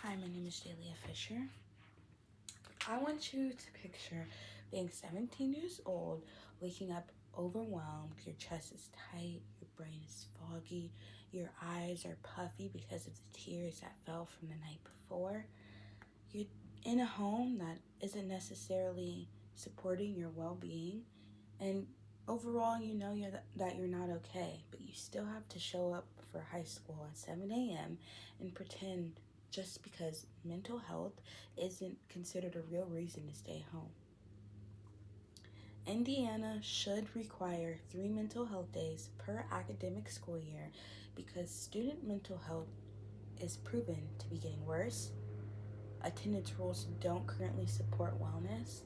Hi, my name is Jalea Fisher. I want you to picture being 17 years old, waking up overwhelmed, your chest is tight, your brain is foggy, your eyes are puffy because of the tears that fell from the night before. You're in a home that isn't necessarily supporting your well-being, and overall you know that you're not okay, but you still have to show up for high school at 7 a.m. and pretend just because mental health isn't considered a real reason to stay home. Indiana should require 3 mental health days per academic school year because student mental health is proven to be getting worse. Attendance rules don't currently support wellness,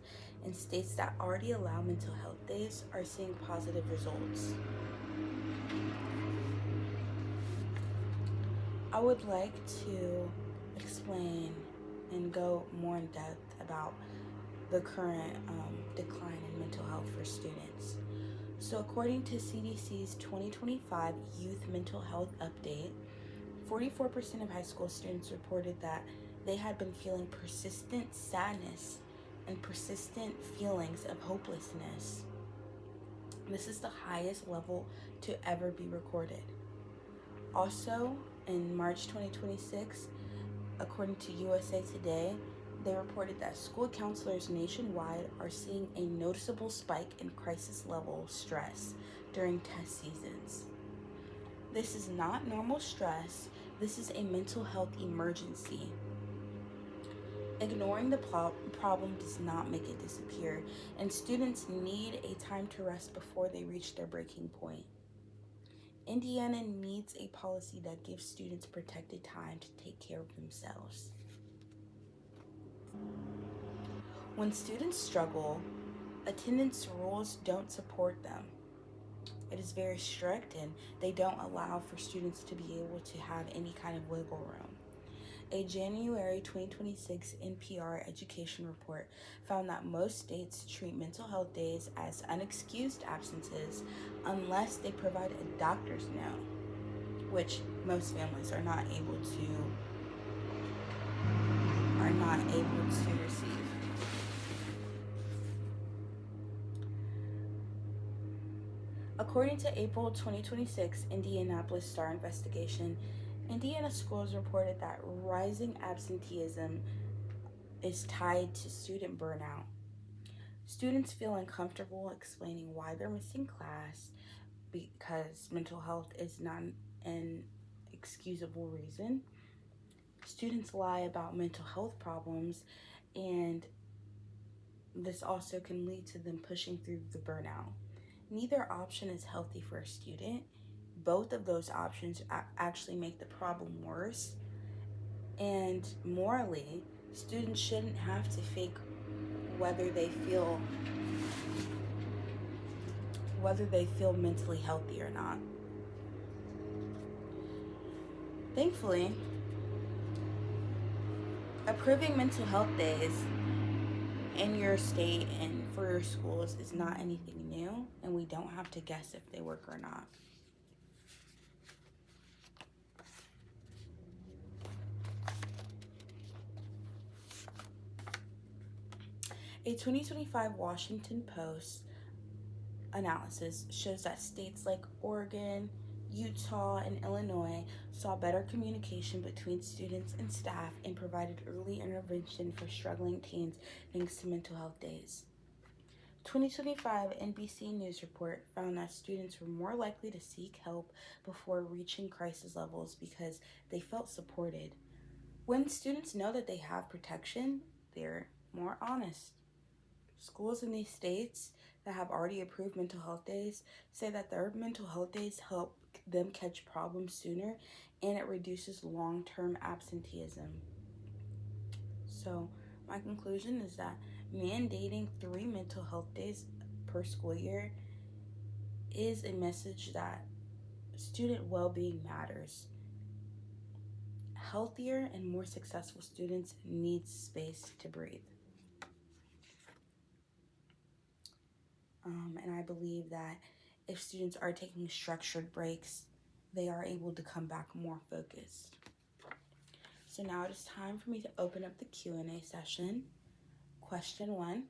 and states that already allow mental health days are seeing positive results. I would like to explain and go more in depth about the current decline in mental health for students. So, according to CDC's 2025 Youth Mental Health Update, 44% of high school students reported that they had been feeling persistent sadness and persistent feelings of hopelessness. This is the highest level to ever be recorded. Also, in March 2026, according to USA Today, they reported that school counselors nationwide are seeing a noticeable spike in crisis level stress during test seasons. This is not normal stress, this is a mental health emergency. Ignoring the problem does not make it disappear, and students need a time to rest before they reach their breaking point. Indiana needs a policy that gives students protected time to take care of themselves. When students struggle, attendance rules don't support them. It is very strict and they don't allow for students to be able to have any kind of wiggle room. A January 2026 NPR education report found that most states treat mental health days as unexcused absences unless they provide a doctor's note, which most families are not able to receive. According to April 2026 Indianapolis Star investigation, Indiana schools reported that rising absenteeism is tied to student burnout. Students feel uncomfortable explaining why they're missing class because mental health is not an excusable reason. Students lie about mental health problems, and this also can lead to them pushing through the burnout. Neither option is healthy for a student. Both of those options actually make the problem worse. And morally, students shouldn't have to fake whether they feel mentally healthy or not. Thankfully, approving mental health days in your state and for your schools is not anything new, and we don't have to guess if they work or not. A 2025 Washington Post analysis shows that states like Oregon, Utah, and Illinois saw better communication between students and staff and provided early intervention for struggling teens thanks to mental health days. 2025 NBC News report found that students were more likely to seek help before reaching crisis levels because they felt supported. When students know that they have protection, they're more honest. Schools in these states that have already approved mental health days say that their mental health days help them catch problems sooner and it reduces long-term absenteeism. So, my conclusion is that mandating 3 mental health days per school year is a message that student well-being matters. Healthier and more successful students need space to breathe. And I believe that if students are taking structured breaks, they are able to come back more focused. So now it is time for me to open up the Q&A session. Question 1.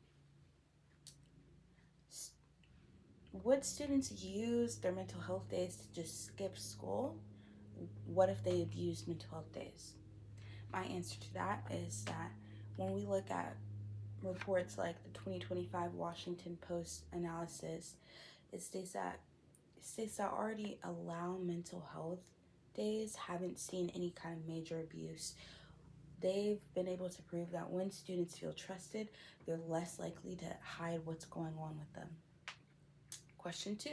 Would students use their mental health days to just skip school? What if they abuse mental health days? My answer to that is that when we look at reports like the 2025 Washington Post analysis, it states that already allow mental health days haven't seen any kind of major abuse. They've been able to prove that when students feel trusted, they're less likely to hide what's going on with them. Question 2.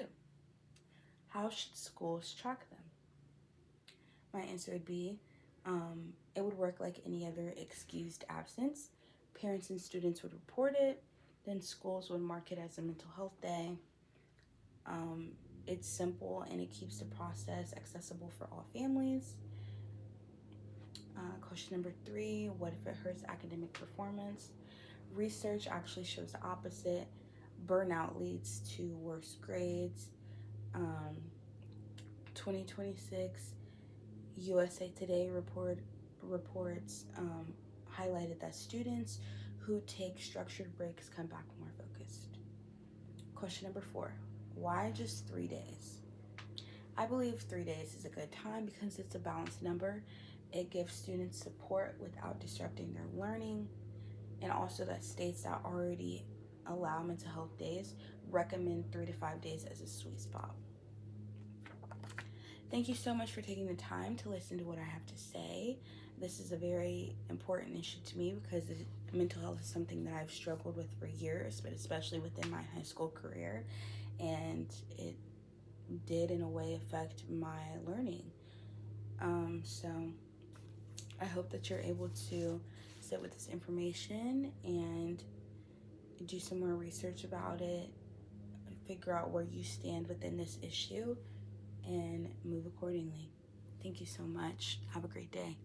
How should schools track them? My answer would be it would work like any other excused absence. Parents and students would report it, then schools would mark it as a mental health day. It's simple and it keeps the process accessible for all families. Question number 3, what if it hurts academic performance? Research actually shows the opposite. Burnout leads to worse grades. 2026 USA Today reports highlighted that students who take structured breaks come back more focused. Question number 4, why just 3 days? I believe 3 days is a good time because it's a balanced number. It gives students support without disrupting their learning, and also that states that already allow mental health days recommend 3 to 5 days as a sweet spot. Thank you so much for taking the time to listen to what I have to say. This is a very important issue to me because mental health is something that I've struggled with for years, but especially within my high school career, and it did in a way affect my learning. So I hope that you're able to sit with this information and do some more research about it, figure out where you stand within this issue, and move accordingly. Thank you so much. Have a great day.